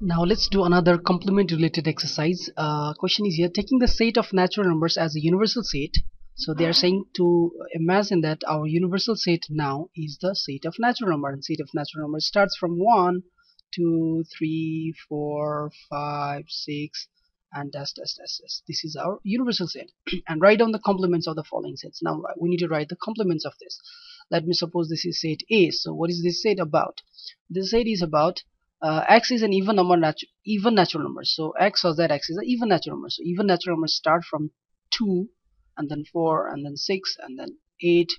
Now let's do another complement related exercise. Question is here, taking the set of natural numbers as a universal set. So they are saying to imagine that our universal set now is the set of natural numbers, and set of natural numbers starts from 1, 2, 3, 4, 5, 6, and dash dash dash dash. This is our universal set. And write down the complements of the following sets. Now we need to write the complements of this. Let me suppose this is set A. So what is this set about? This set is about x is an even natural number. So x or z x is an even natural number. So even natural numbers start from 2, and then 4, and then 6, and then 8,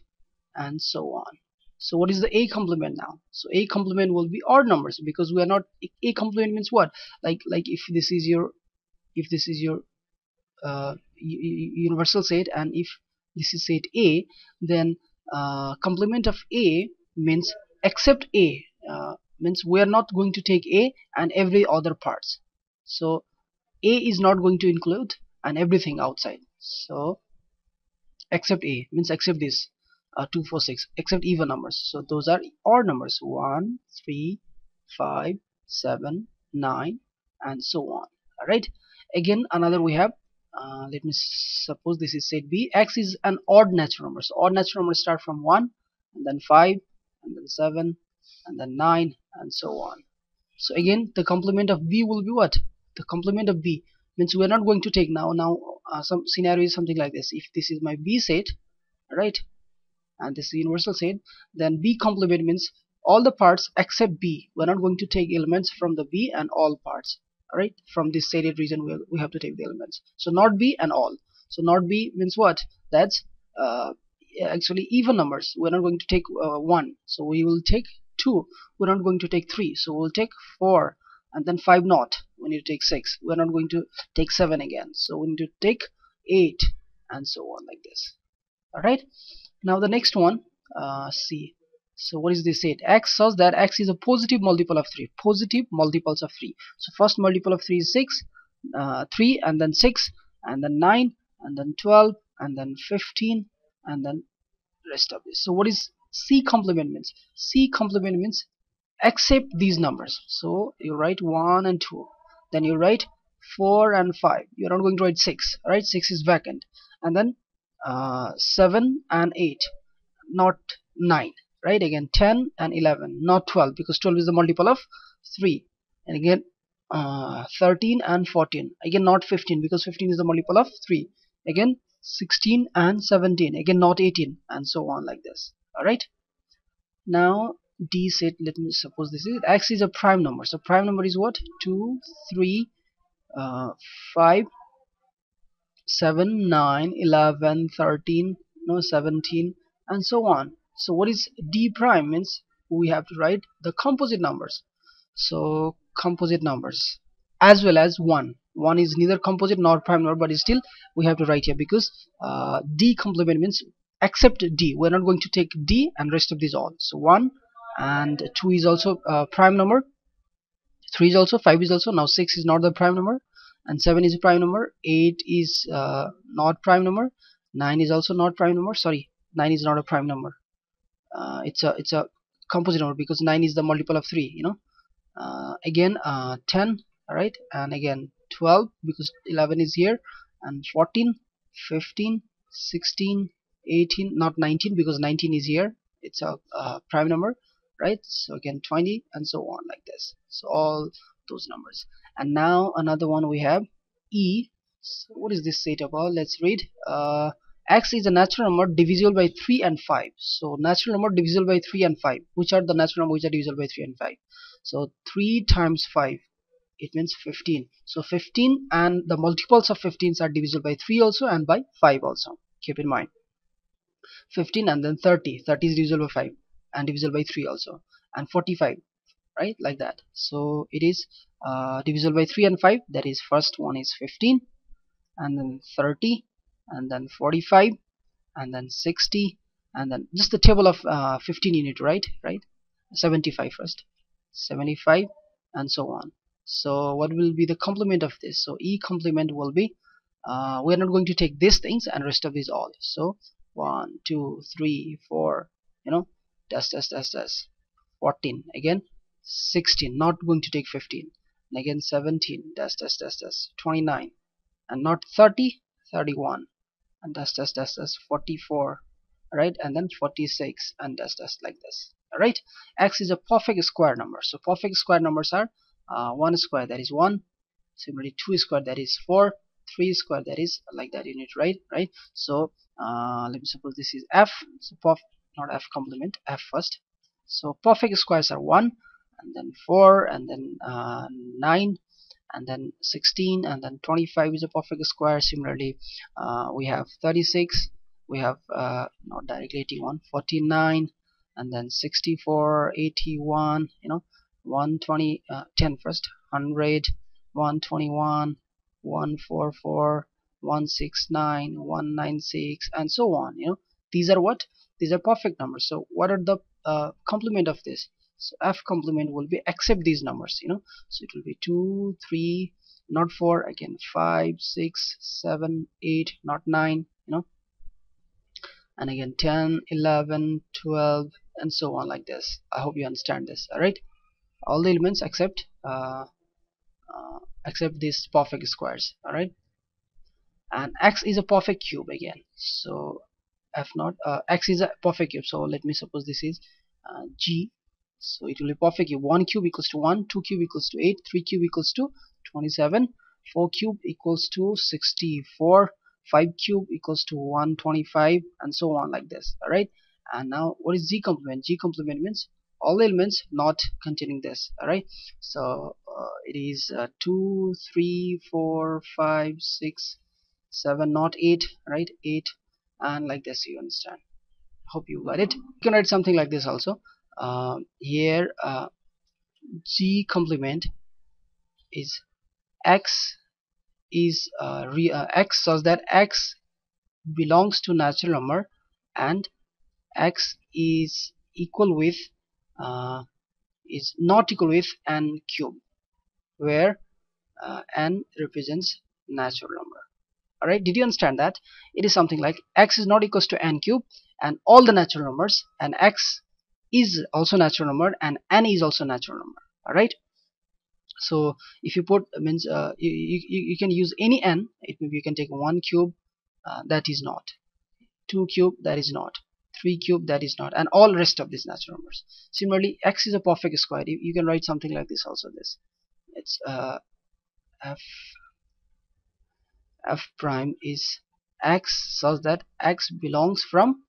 and so on. So what is the a complement now? So a complement will be odd numbers, because we are not, a complement means what? Like if this is your universal set, and if this is set A, then complement of A means except A, means we are not going to take A and every other parts. So A is not going to include and everything outside. So except A means except this 2, 4, 6, except even numbers. So those are odd numbers: 1, 3, 5, 7, 9, and so on. Alright, again another we have, let me suppose this is set B. X is an odd natural number. So odd natural numbers start from 1, and then 5, and then 7, and then 9, and so on. So again the complement of B will be what? The complement of B means we are not going to take some scenario is something like this. If this is my B set, right, and this is universal set, then B complement means all the parts except B. We're not going to take elements from the B and all parts. Alright, from this shaded region we have to take the elements. So not B and all. So not B means what? That's actually even numbers. We're not going to take 1, so we will take 2. We're not going to take 3, so we'll take 4, and then 5 not. We need to take 6. We're not going to take 7 again, so we need to take 8, and so on, like this. Alright, now the next one, C. So what is this set? X says that x is a positive multiple of 3. Positive multiples of 3. So first multiple of 3 is 6, 3, and then 6, and then 9, and then 12, and then 15, and then rest of this. So what is C complement means? C complement means accept these numbers. So you write 1 and 2, then you write 4 and 5. You're not going to write 6. Right, 6 is vacant, and then 7 and 8, not 9. Right, again 10 and 11, not 12, because 12 is the multiple of 3. And again 13 and 14, again not 15, because 15 is the multiple of 3. Again 16 and 17, again not 18, and so on, like this. Alright, now D set, let me suppose this is x is a prime number. So prime number is what? 2, 3, 5, 7, 9, 11, 13, no, 17, and so on. So what is D prime means? We have to write the composite numbers. So composite numbers, as well as 1. 1 is neither composite nor prime number, but still we have to write here, because D complement means except D. We're not going to take D and rest of these all. So 1 and 2 is also prime number, 3 is also, 5 is also. Now 6 is not the prime number, and 7 is a prime number, 8 is not prime number, 9 is also not prime number. Sorry, 9 is not a prime number. It's a composite number, because 9 is the multiple of 3, again 10. Alright, and again 12, because 11 is here, and 14, 15, 16, 18, not 19, because 19 is here, it's a prime number. Right, so again 20, and so on, like this. So all those numbers. And now another one we have E. So what is this set about? Let's read. X is a natural number divisible by 3 and 5. So natural number divisible by 3 and 5. Which are the natural number which are divisible by 3 and 5? So 3 times 5, it means 15. So 15 and the multiples of 15s are divisible by 3 also, and by 5 also. Keep in mind. 15 and then 30. 30 is divisible by 5 and divisible by 3 also, and 45. Right, like that. So it is divisible by 3 and 5. That is, first one is 15, and then 30, and then 45, and then 60, and then just the table of 15 unit. Right, 75 first, 75, and so on. So what will be the complement of this? So E complement will be, we are not going to take these things and rest of these all. So 1, 2, 3, 4, dash dash dash dash, 14, again 16, not going to take 15, and again 17 dash dash dash dash 29, and not 30, 31, and dash dash dash dash 44, right, and then 46, and dash dash like this. All right, x is a perfect square number. So perfect square numbers are 1 square, that is 1. Similarly 2 square, that is 4. 3 square, that is like that unit, right. So let me suppose this is f. So not f complement, f first. So perfect squares are 1, and then 4, and then 9, and then 16, and then 25 is a perfect square. Similarly we have 36, we have not directly 81, 49, and then 64, 81, 120, 10 first, 100, 121, 144, 169, 196, and so on. These are what? These are perfect numbers. So what are the complement of this? So f complement will be except these numbers. So it will be 2, 3, not 4, again 5, 6, 7, 8, not 9, and again 10, 11, 12, and so on, like this. I hope you understand this. All right, all the elements except these perfect squares. All right, and x is a perfect cube again. So f naught, x is a perfect cube. So let me suppose this is g. So it will be perfect cube. 1 cube equals to 1, 2 cube equals to 8, 3 cube equals to 27, 4 cube equals to 64, 5 cube equals to 125, and so on, like this. All right, and now what is g complement? G complement means all the elements not containing this. All right, so it is 2, 3, 4, 5, 6, 7, not 8, right, 8, and like this. You understand? Hope you got it. You can write something like this also. Here g complement is x is x, such that x belongs to natural number and x is equal with is not equal with n cube, where n represents natural number. Alright, did you understand that? It is something like x is not equals to n cube and all the natural numbers, and x is also natural number and n is also natural number. Alright, so if you put means you can use any n. It maybe you can take 1 cube, that is not, 2 cube, that is not, 3 cube, that is not, and all rest of these natural numbers. Similarly x is a perfect square. You can write something like this also. This, it's f prime is x, such that x belongs from,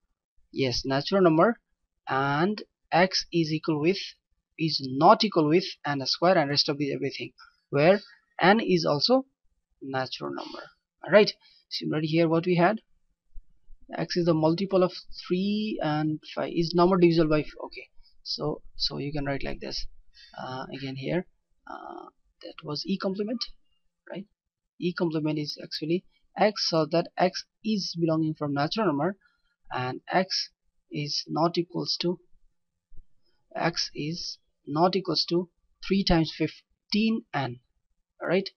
yes, natural number, and x is equal with, is not equal with n square, and rest of the everything, where n is also natural number. Alright, similarly here what we had, x is the multiple of 3 and 5, is number divisible by okay, so you can write like this. Again here that was e complement, right? E complement is actually x, so that x is belonging from natural number and x is not equals to, x is not equals to 3 times 15n, alright,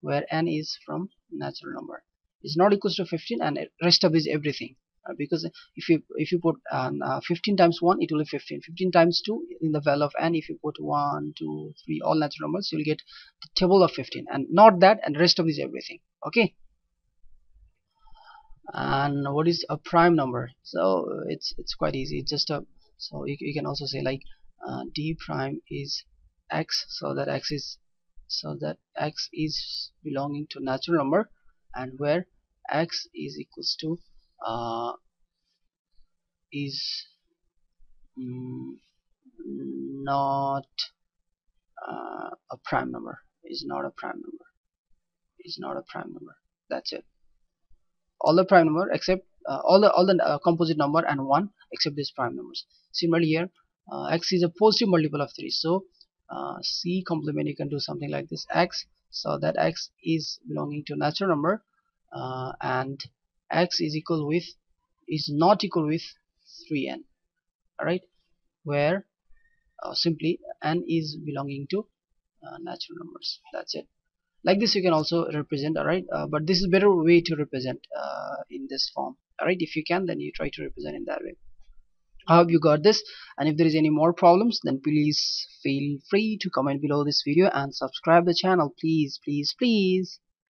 where n is from natural number, is not equals to 15, and rest of is everything, because if you put 15 times 1, it will be 15, 15 times 2 in the value of n. If you put 1, 2, 3, all natural numbers, you will get the table of 15, and not that, and rest of is everything. Okay, and what is a prime number? So it's quite easy. It's just a, so you can also say like d prime is x, so that x is belonging to natural number, and where x is equals to is not a prime number, is not a prime number, is not a prime number. That's it. All the prime number except all the composite number and 1 except these prime numbers. Similarly here x is a positive multiple of 3, so c complement, you can do something like this, x, so that x is belonging to natural number and x is equal with, is not equal with 3n. Alright, where simply n is belonging to natural numbers. That's it. Like this you can also represent. Alright, but this is better way to represent in this form. Alright, if you can, then you try to represent in that way. I hope you got this, and if there is any more problems, then please feel free to comment below this video and subscribe the channel, please, please, please.